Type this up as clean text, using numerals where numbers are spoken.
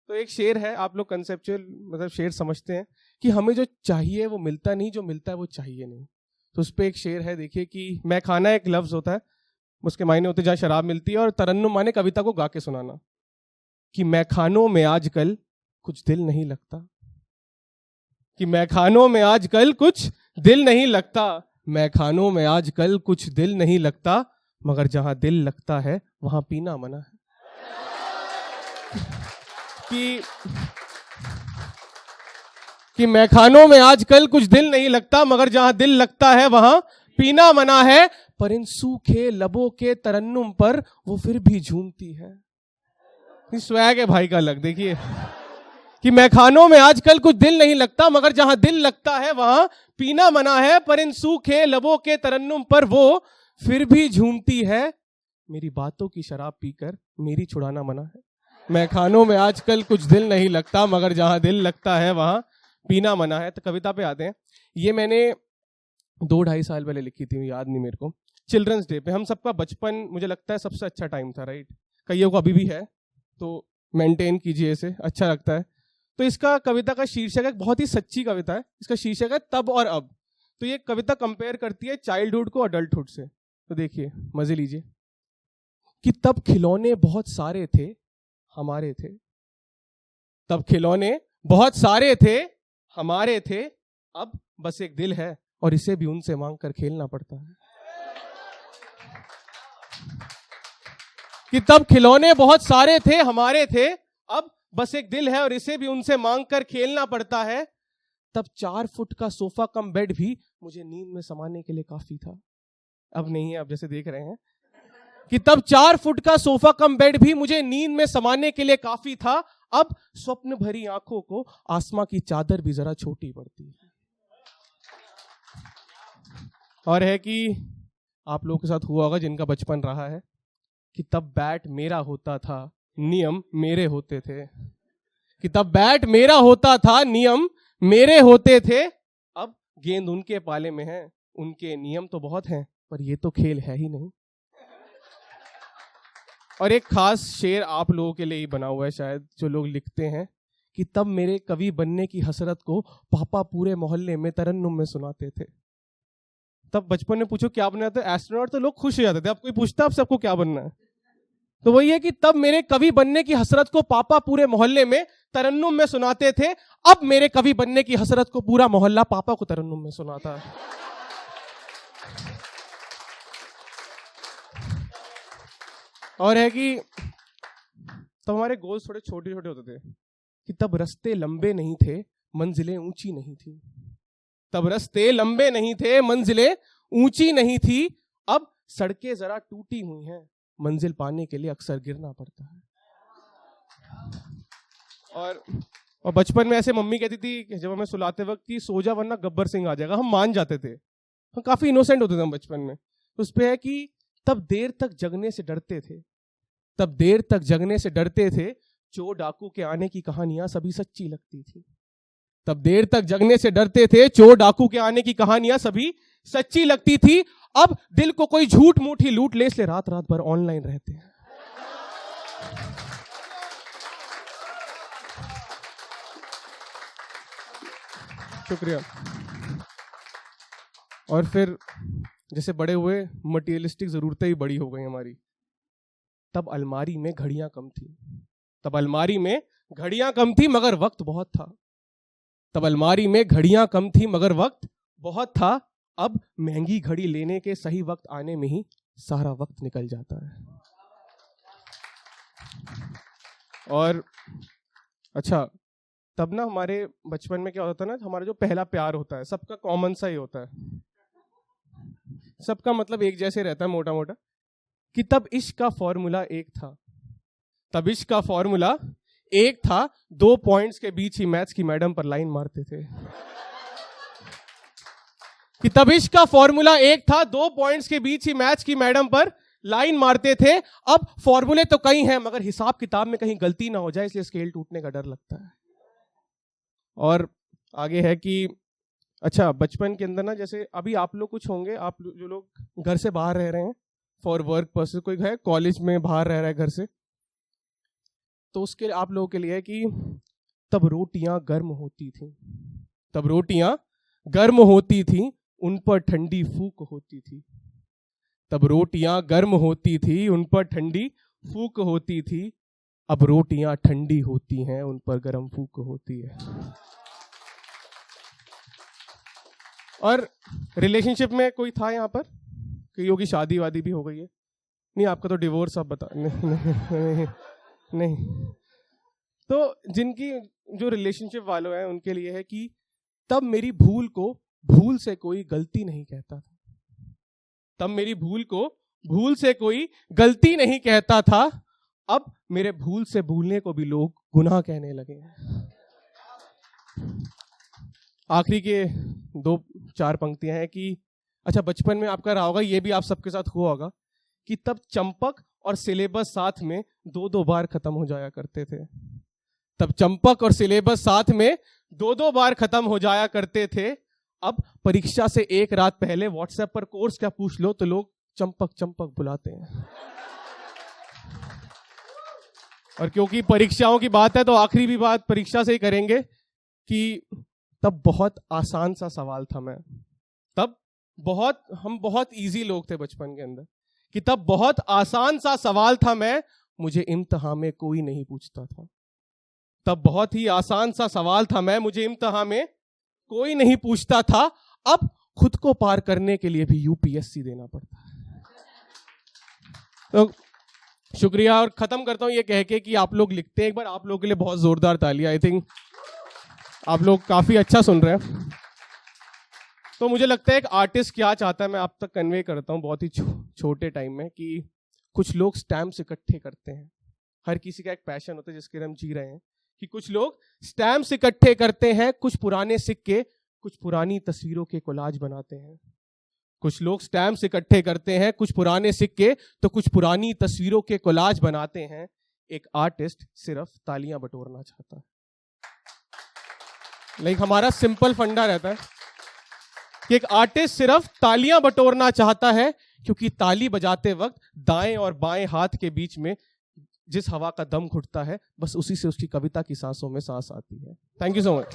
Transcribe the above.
तो एक शेर है, आप लोग कंसेप्चुअल मतलब शेर समझते हैं कि हमें जो चाहिए वो मिलता नहीं, जो मिलता है वो चाहिए नहीं। तो उस पर एक शेर है, देखिए कि मैं खाना एक लफ्ज होता है, उसके मायने होते हैं जहाँ शराब मिलती है, और तरन्नुम माने कविता को गा के सुनाना। कि मैं खानों में आजकल कुछ दिल नहीं लगता, कि मैं खानों में आजकल कुछ दिल नहीं लगता, मैं खानों में आजकल कुछ दिल नहीं लगता, मगर जहां दिल लगता है वहां पीना मना है। कि मैं खानों में आजकल कुछ दिल नहीं लगता, मगर जहां दिल लगता है वहां पीना मना है, पर इन सूखे लबों के तरन्नुम पर वो फिर भी झूमती है। स्वैग है भाई का अलग, देखिए कि मैं खानों में आजकल कुछ दिल नहीं लगता, मगर जहां दिल लगता है वहां पीना मना है, पर इन सूखे लबों के तरन्नुम पर वो फिर भी झूमती है। मेरी बातों की शराब पीकर मेरी छुड़ाना मना है। मैं खानों में आजकल कुछ दिल नहीं लगता, मगर जहां दिल लगता है वहां पीना मना है। तो कविता पे आते हैं। ये मैंने 2-2.5 साल पहले लिखी थी, याद नहीं मेरे को, चिल्ड्रंस डे पे। हम सबका बचपन मुझे लगता है सबसे अच्छा टाइम था, राइट? कईयों को अभी भी है, तो मेंटेन कीजिए इसे, अच्छा लगता है। तो इसका कविता का शीर्षक है, बहुत ही सच्ची कविता है, इसका शीर्षक है तब और अब। तो ये कविता कंपेयर करती है चाइल्डहुड को अडल्टहुड से। तो देखिए, मजे लीजिए। कि तब खिलौने बहुत सारे थे, हमारे थे। तब खिलौने बहुत सारे थे, हमारे थे। अब बस एक दिल है और इसे भी उनसे मांग कर खेलना पड़ता है। कि तब खिलौने बहुत सारे थे, हमारे थे। अब बस एक दिल है और इसे भी उनसे मांग कर खेलना पड़ता है। तब 4 फुट का सोफा कम बेड भी मुझे नींद में समाने के लिए काफी था। अब नहीं है, अब जैसे देख रहे हैं। कि तब 4 फुट का सोफा कम बेड भी मुझे नींद में समाने के लिए काफी था। अब स्वप्न भरी आंखों को आसमां की चादर भी जरा छोटी पड़ती है। और है कि आप लोगों के साथ हुआ होगा जिनका बचपन रहा है, कि तब बैट मेरा होता था, नियम मेरे होते थे। कि तब बैट मेरा होता था, नियम मेरे होते थे। अब गेंद उनके पाले में है, उनके नियम तो बहुत हैं, पर ये तो खेल है ही नहीं। और एक खास शेर आप लोगों के लिए ही बना हुआ है शायद, जो लोग लिखते हैं कि तब मेरे कवि बनने की हसरत को पापा पूरे मोहल्ले में तरन्नुम में सुनाते थे। तब बचपन में पूछो क्या बनना था, एस्ट्रोनॉट, तो लोग खुश हो जाते थे। अब कोई पूछता अब सबको क्या बनना है, तो वही है कि तब मेरे कवि बनने की हसरत को पापा पूरे मोहल्ले में तरन्नुम में सुनाते थे। अब मेरे कवि बनने की हसरत को पूरा मोहल्ला पापा को तरन्नुम में सुनाता है। और है कि तब हमारे गोल्स थोड़े छोटे छोटे होते थे। कि तब रास्ते लंबे नहीं थे, मंजिलें ऊंची नहीं थी। तब रास्ते लंबे नहीं थे, मंजिलें ऊंची नहीं थी। अब सड़कें जरा टूटी हुई हैं, मंजिल पाने के लिए अक्सर गिरना पड़ता है। और बचपन में ऐसे मम्मी कहती थी जब हमें सुलाते वक्त कि सो जा वरना गब्बर सिंह आ जाएगा, हम मान जाते थे। हम काफी इनोसेंट होते थे हम बचपन में। उस पे है कि तब देर तक जगने से डरते थे, तब देर तक जगने से डरते थे। चोर डाकू के आने की कहानियां सभी सच्ची लगती थी। तब देर तक जगने से डरते थे, चोर डाकू के आने की कहानियां सभी सच्ची लगती थी। अब दिल को कोई झूठ मूठ ही लूट ले, इसलिए रात रात भर ऑनलाइन रहते हैं। शुक्रिया। और फिर जैसे बड़े हुए, मटेरियलिस्टिक जरूरतें ही बड़ी हो गई हमारी। तब अलमारी में घड़ियां कम थी, तब अलमारी में घड़ियां कम थी मगर वक्त बहुत था। तब अलमारी में घड़ियां कम थी मगर वक्त बहुत था। अब महंगी घड़ी लेने के सही वक्त आने में ही सारा वक्त निकल जाता है। और अच्छा, तब ना हमारे बचपन में क्या होता है ना, हमारा जो पहला प्यार होता है सबका कॉमन सा ही होता है, सबका मतलब एक जैसे रहता है मोटा मोटा। कि तब इश्क का फॉर्मूला एक था, तब इश्क का फॉर्मूला एक था। 2 पॉइंट्स के बीच ही मैथ्स की मैडम पर लाइन मारते थे। कि तब इश्क का फॉर्मूला एक था, 2 पॉइंट्स के बीच ही मैथ्स की मैडम पर लाइन मारते थे। अब फॉर्मूले तो कई हैं मगर हिसाब किताब में कहीं गलती ना हो जाए, इसलिए स्केल टूटने का डर लगता है। और आगे है कि अच्छा, बचपन के अंदर ना, जैसे अभी आप लोग कुछ होंगे, आप जो लोग घर से बाहर रह रहे हैं फॉर वर्क पर्पस, कोई है कॉलेज में बाहर रह रहा है घर से, तो उसके आप लोगों के लिए है कि तब रोटियां गर्म होती थी, तब रोटियां गर्म होती थी, उन पर ठंडी फूक होती थी। तब रोटियां गर्म होती थी, उन पर ठंडी फूक होती थी। अब रोटियां ठंडी होती हैं, उन पर गर्म फूक होती है। और रिलेशनशिप में कोई था यहाँ पर? कईयों की शादी वादी भी हो गई है। नहीं, आपका तो डिवोर्स, आप बता नहीं। तो जिनकी जो रिलेशनशिप वालों हैं उनके लिए है कि तब मेरी भूल को भूल से कोई गलती नहीं कहता था। तब मेरी भूल को भूल से कोई गलती नहीं कहता था। अब मेरे भूल से भूलने को भी लोग गुनाह कहने लगे हैं। आखिरी के 2-4 पंक्तियां हैं कि अच्छा, बचपन में आपका रहा होगा, ये भी आप सबके साथ हुआ होगा कि तब चंपक और सिलेबस साथ में 2-2 बार खत्म हो जाया करते थे। तब चंपक और सिलेबस साथ में 2-2 बार खत्म हो जाया करते थे। अब परीक्षा से एक रात पहले व्हाट्सएप पर कोर्स क्या पूछ लो तो लोग चंपक चंपक बुलाते हैं। और क्योंकि परीक्षाओं की बात है तो आखिरी भी बात परीक्षा से ही करेंगे कि तब बहुत आसान सा सवाल था मैं, तब हम बहुत इजी लोग थे बचपन के अंदर, कि तब बहुत आसान सा सवाल था मैं, मुझे इम्तिहान में कोई नहीं पूछता था। तब बहुत ही आसान सा सवाल था मैं, मुझे इम्तिहान में कोई नहीं पूछता था। अब खुद को पार करने के लिए भी यूपीएससी देना पड़ता है। तो शुक्रिया, और खत्म करता हूं ये कह के कि आप लोग लिखते हैं। एक बार आप लोगों के लिए बहुत जोरदार तालियां। आई थिंक आप लोग काफी अच्छा सुन रहे हैं। तो मुझे लगता है एक आर्टिस्ट क्या चाहता है मैं आप तक कन्वे करता हूं बहुत ही छोटे टाइम में, कि कुछ लोग स्टैम्प्स इकट्ठे करते हैं। हर किसी का एक पैशन होता है जिसके हम जी रहे हैं, कि कुछ लोग स्टैम्प्स इकट्ठे करते हैं, कुछ पुराने सिक्के, कुछ पुरानी तस्वीरों के कोलाज बनाते हैं। कुछ लोग स्टैम्प्स इकट्ठे करते हैं, कुछ पुराने सिक्के तो कुछ पुरानी तस्वीरों के कोलाज बनाते हैं। एक आर्टिस्ट सिर्फ तालियां बटोरना चाहता है। लाइक हमारा सिंपल फंडा रहता है कि एक आर्टिस्ट सिर्फ तालियां बटोरना चाहता है, क्योंकि ताली बजाते वक्त दाएं और बाएं हाथ के बीच में जिस हवा का दम घुटता है, बस उसी से उसकी कविता की सांसों में सांस आती है। Thank you so much.